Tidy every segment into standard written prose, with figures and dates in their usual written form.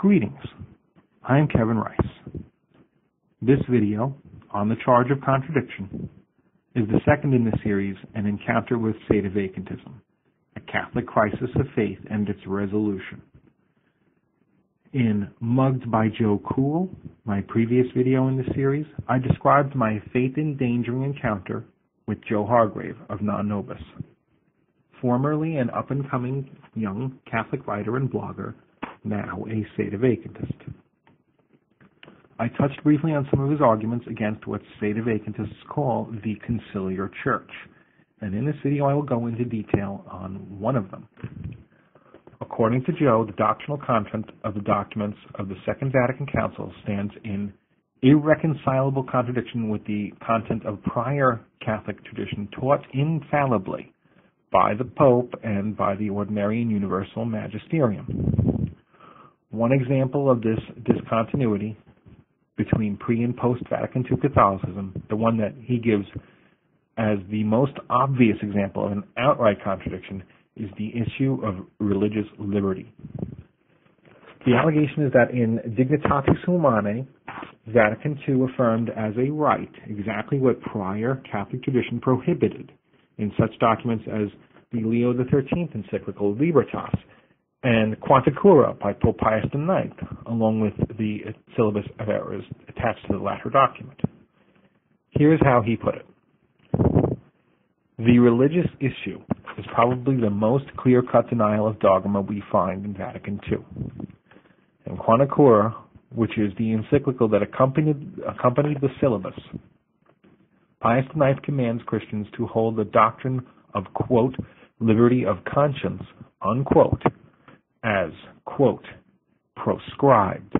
Greetings, I am Kevin Rice. This video, on the charge of contradiction, is the second in the series, An Encounter with Sedevacantism, a Catholic crisis of faith and its resolution. In Mugged by Joe Cool, my previous video in the series, I described my faith-endangering encounter with Joe Hargrave of Non Nobis, formerly an up-and-coming young Catholic writer and blogger, now a Sedevacantist. I touched briefly on some of his arguments against what Sedevacantists call the conciliar church, and in this video I will go into detail on one of them. According to Joe, the doctrinal content of the documents of the Second Vatican Council stands in irreconcilable contradiction with the content of prior Catholic tradition taught infallibly by the Pope and by the ordinary and universal magisterium. One example of this discontinuity between pre- and post-Vatican II Catholicism, the one that he gives as the most obvious example of an outright contradiction, is the issue of religious liberty. The allegation is that in Dignitatis Humanae, Vatican II affirmed as a right exactly what prior Catholic tradition prohibited in such documents as the Leo XIII encyclical Libertas and Quanta Cura by Pope Pius IX, along with the syllabus of errors attached to the latter document. Here's how he put it. The religious issue is probably the most clear-cut denial of dogma we find in Vatican II. In Quanta Cura, which is the encyclical that accompanied the syllabus, Pius IX commands Christians to hold the doctrine of, quote, liberty of conscience, unquote, as, quote, proscribed,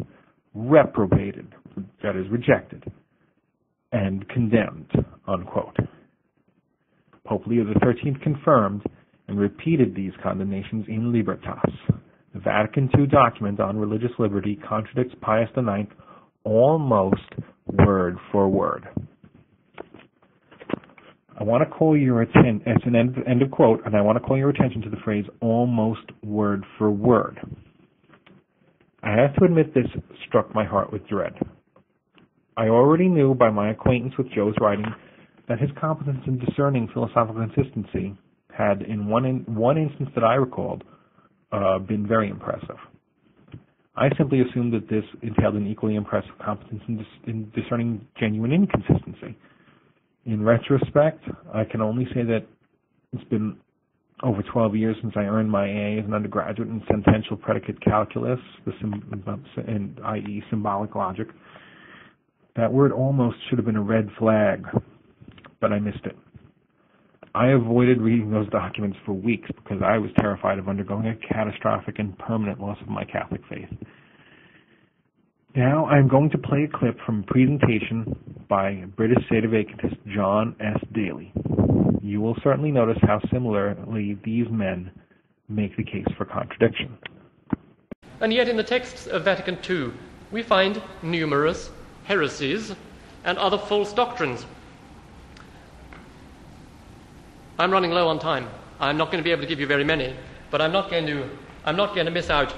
reprobated, that is rejected, and condemned, unquote. Pope Leo XIII confirmed and repeated these condemnations in Libertas. The Vatican II document on religious liberty contradicts Pius IX almost word for word. I want to call your attention, it's an end of quote, and I want to call your attention to the phrase almost word for word. I have to admit this struck my heart with dread. I already knew by my acquaintance with Joe's writing that his competence in discerning philosophical consistency had, in one instance that I recalled, been very impressive. I simply assumed that this entailed an equally impressive competence in discerning genuine inconsistency. In retrospect, I can only say that it's been over 12 years since I earned my AA as an undergraduate in sentential predicate calculus, i.e. symbolic logic. That word almost should have been a red flag, but I missed it. I avoided reading those documents for weeks because I was terrified of undergoing a catastrophic and permanent loss of my Catholic faith. Now I'm going to play a clip from a presentation by British Sedevacantist John S. Daly. You will certainly notice how similarly these men make the case for contradiction. And yet in the texts of Vatican II, we find numerous heresies and other false doctrines. I'm running low on time. I'm not going to be able to give you very many, but I'm not going to miss out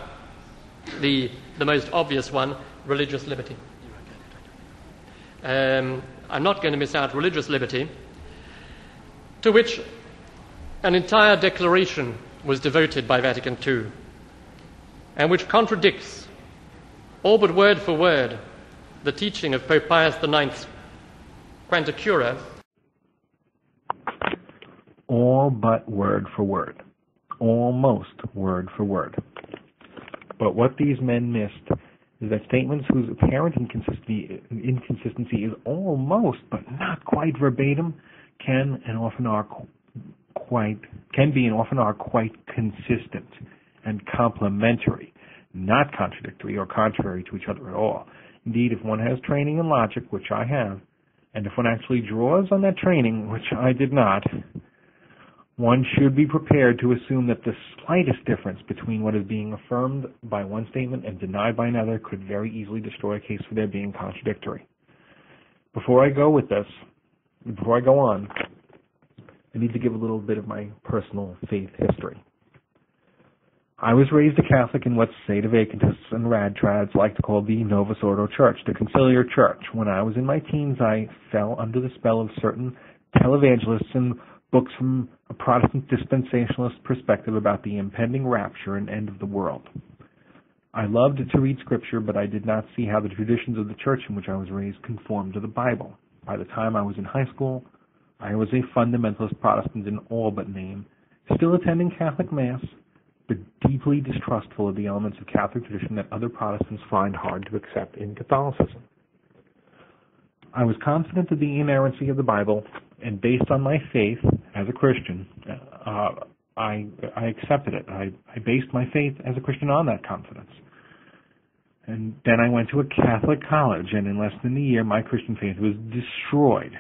the most obvious one, religious liberty. I'm not going to miss out religious liberty, to which an entire declaration was devoted by Vatican II, and which contradicts, all but word for word, the teaching of Pope Pius IX's Quanta Cura. All but word for word. Almost word for word. But what these men missed is that statements whose apparent inconsistency is almost but not quite verbatim can be and often are quite consistent and complementary, not contradictory or contrary to each other at all. Indeed, if one has training in logic, which I have, and if one actually draws on that training, which I did not, one should be prepared to assume that the slightest difference between what is being affirmed by one statement and denied by another could very easily destroy a case for their being contradictory. Before I go on, I need to give a little bit of my personal faith history. I was raised a Catholic in what Sedevacantists and Radtrads like to call the Novus Ordo Church, the Conciliar Church. When I was in my teens, I fell under the spell of certain televangelists and books from a Protestant dispensationalist perspective about the impending rapture and end of the world. I loved to read Scripture, but I did not see how the traditions of the church in which I was raised conformed to the Bible. By the time I was in high school, I was a fundamentalist Protestant in all but name, still attending Catholic Mass, but deeply distrustful of the elements of Catholic tradition that other Protestants find hard to accept in Catholicism. I was confident of the inerrancy of the Bible, and based on my faith as a Christian, I accepted it. I based my faith as a Christian on that confidence. And then I went to a Catholic college, and in less than a year, my Christian faith was destroyed.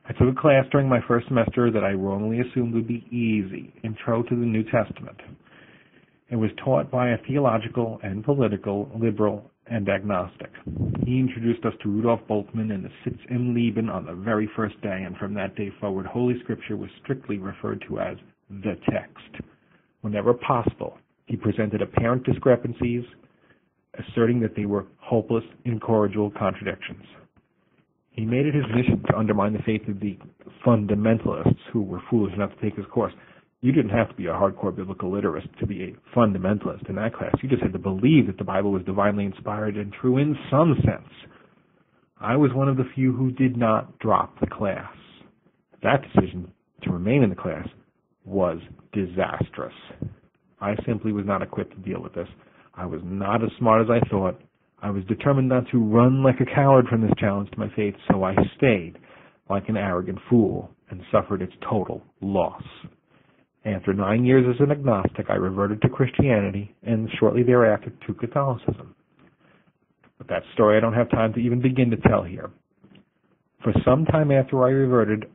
I took a class during my first semester that I wrongly assumed would be easy, Intro to the New Testament. It was taught by a theological and political liberal and agnostic. He introduced us to Rudolf Bultmann and the Sitz im Leben on the very first day, and from that day forward, Holy Scripture was strictly referred to as the text. Whenever possible, he presented apparent discrepancies, asserting that they were hopeless, incorrigible contradictions. He made it his mission to undermine the faith of the fundamentalists who were foolish enough to take his course. You didn't have to be a hardcore biblical literist to be a fundamentalist in that class. You just had to believe that the Bible was divinely inspired and true in some sense. I was one of the few who did not drop the class. That decision to remain in the class was disastrous. I simply was not equipped to deal with this. I was not as smart as I thought. I was determined not to run like a coward from this challenge to my faith, so I stayed like an arrogant fool and suffered its total loss. After 9 years as an agnostic, I reverted to Christianity and shortly thereafter to Catholicism. But that story I don't have time to even begin to tell here. For some time after I reverted,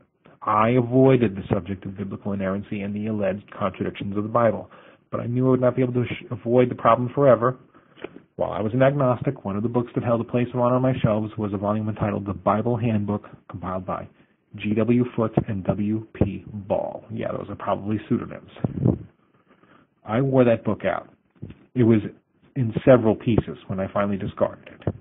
I avoided the subject of biblical inerrancy and the alleged contradictions of the Bible, but I knew I would not be able to avoid the problem forever. While I was an agnostic, one of the books that held a place of honor on my shelves was a volume entitled The Bible Handbook, compiled by G.W. Foote and W.P. Ball. Yeah, those are probably pseudonyms. I wore that book out. It was in several pieces when I finally discarded it.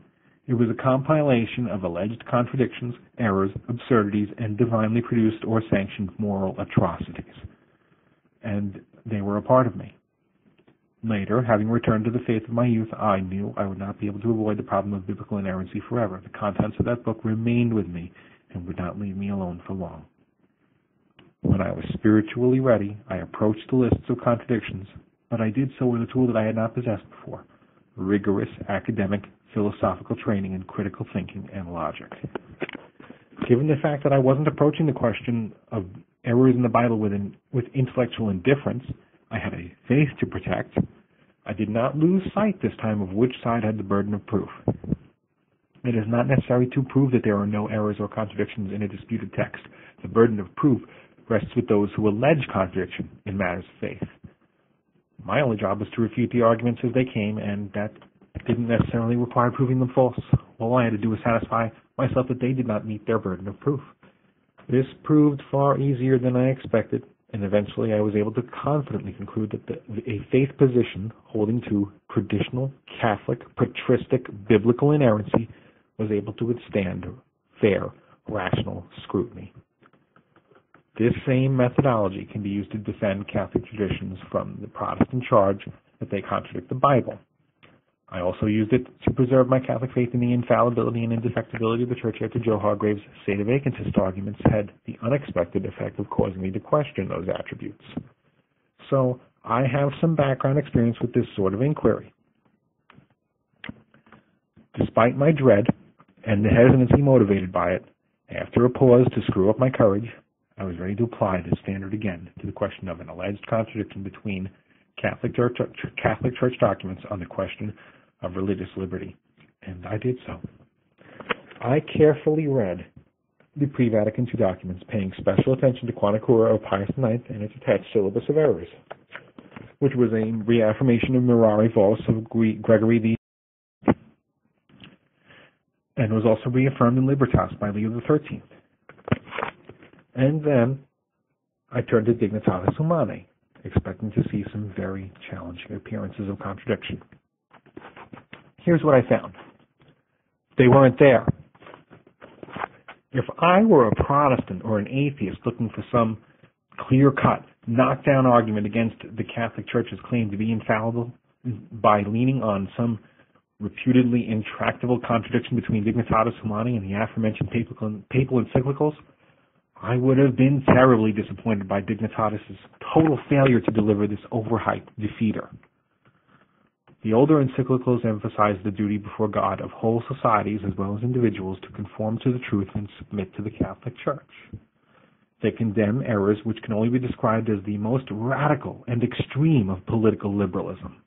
It was a compilation of alleged contradictions, errors, absurdities, and divinely produced or sanctioned moral atrocities. And they were a part of me. Later, having returned to the faith of my youth, I knew I would not be able to avoid the problem of biblical inerrancy forever. The contents of that book remained with me and would not leave me alone for long. When I was spiritually ready, I approached the lists of contradictions, but I did so with a tool that I had not possessed before: rigorous academic, philosophical training in critical thinking and logic. Given the fact that I wasn't approaching the question of errors in the Bible with intellectual indifference, I had a faith to protect. I did not lose sight this time of which side had the burden of proof. It is not necessary to prove that there are no errors or contradictions in a disputed text. The burden of proof rests with those who allege contradiction in matters of faith. My only job was to refute the arguments as they came, and that didn't necessarily require proving them false. All I had to do was satisfy myself that they did not meet their burden of proof. This proved far easier than I expected, and eventually I was able to confidently conclude that a faith position holding to traditional Catholic patristic biblical inerrancy was able to withstand fair, rational scrutiny. This same methodology can be used to defend Catholic traditions from the Protestant charge that they contradict the Bible. I also used it to preserve my Catholic faith in the infallibility and indefectibility of the Church after Joe Hargrave's Sedevacantist arguments had the unexpected effect of causing me to question those attributes. So I have some background experience with this sort of inquiry. Despite my dread and the hesitancy motivated by it, after a pause to screw up my courage, I was ready to apply this standard again to the question of an alleged contradiction between Catholic Church documents on the question of religious liberty, and I did so. I carefully read the pre-Vatican II documents, paying special attention to Quana Cura of Pius IX and its attached syllabus of errors, which was a reaffirmation of Mirare Vos of Gregory the and was also reaffirmed in Libertas by Leo XIII. And then I turned to Dignitatis Humanae expecting to see some very challenging appearances of contradiction. Here's what I found. They weren't there. If I were a Protestant or an atheist looking for some clear-cut, knockdown argument against the Catholic Church's claim to be infallible by leaning on some reputedly intractable contradiction between Dignitatis Humanae and the aforementioned papal encyclicals, I would have been terribly disappointed by Dignitatis' total failure to deliver this overhyped defeater. The older encyclicals emphasize the duty before God of whole societies as well as individuals to conform to the truth and submit to the Catholic Church. They condemn errors which can only be described as the most radical and extreme of political liberalism.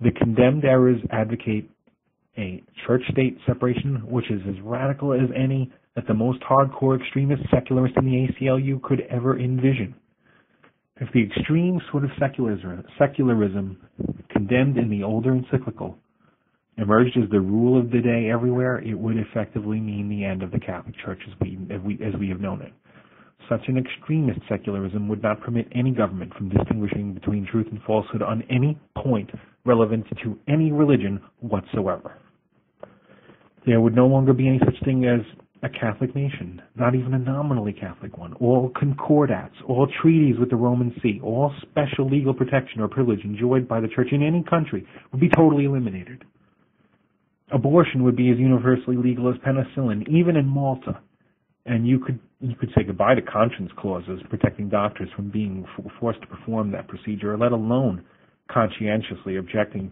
The condemned errors advocate a church-state separation which is as radical as any that the most hardcore extremist secularists in the ACLU could ever envision. If the extreme sort of secularism condemned in the older encyclical emerged as the rule of the day everywhere, it would effectively mean the end of the Catholic Church as we have known it. Such an extremist secularism would not permit any government from distinguishing between truth and falsehood on any point relevant to any religion whatsoever. There would no longer be any such thing as a Catholic nation, not even a nominally Catholic one. All concordats, all treaties with the Roman See, all special legal protection or privilege enjoyed by the Church in any country would be totally eliminated. Abortion would be as universally legal as penicillin, even in Malta. And you could say goodbye to conscience clauses protecting doctors from being forced to perform that procedure, let alone conscientiously objecting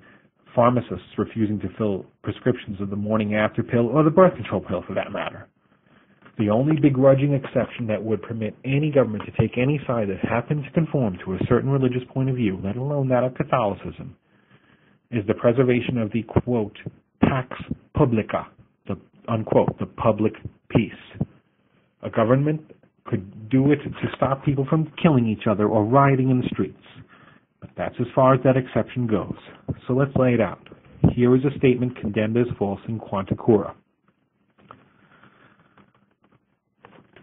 pharmacists refusing to fill prescriptions of the morning after pill or the birth control pill for that matter. The only begrudging exception that would permit any government to take any side that happens to conform to a certain religious point of view, let alone that of Catholicism, is the preservation of the, quote, pax publica, the, unquote, the public peace. A government could do it to stop people from killing each other or rioting in the streets. But that's as far as that exception goes. So let's lay it out. Here is a statement condemned as false in Quanta Cura.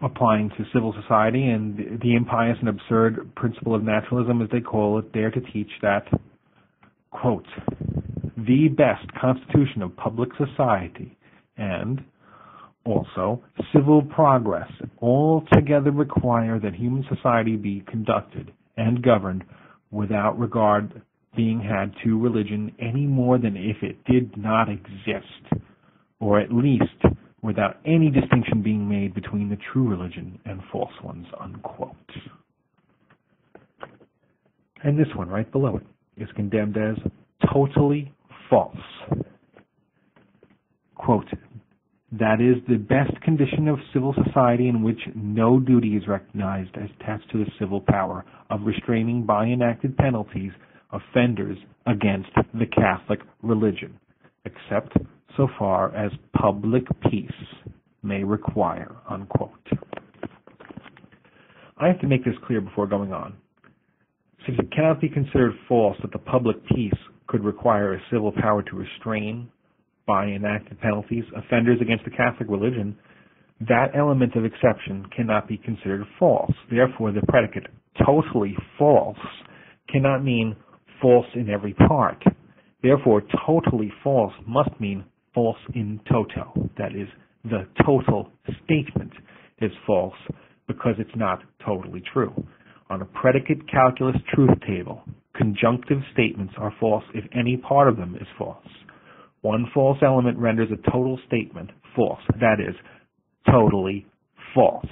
Applying to civil society and the impious and absurd principle of naturalism, as they call it, dare to teach that, quote, the best constitution of public society and also civil progress altogether require that human society be conducted and governed without regard being had to religion any more than if it did not exist, or at least without any distinction being made between the true religion and false ones, unquote. And this one right below it is condemned as totally false. Quote, that is the best condition of civil society in which no duty is recognized as attached to the civil power of restraining by enacted penalties offenders against the Catholic religion, except so far as public peace may require, unquote. I have to make this clear before going on. Since it cannot be considered false that the public peace could require a civil power to restrain by enacted penalties offenders against the Catholic religion, that element of exception cannot be considered false. Therefore, the predicate totally false cannot mean false in every part. Therefore, totally false must mean false in toto. That is, the total statement is false because it's not totally true. On a predicate calculus truth table, conjunctive statements are false if any part of them is false. One false element renders a total statement false. That is, totally false.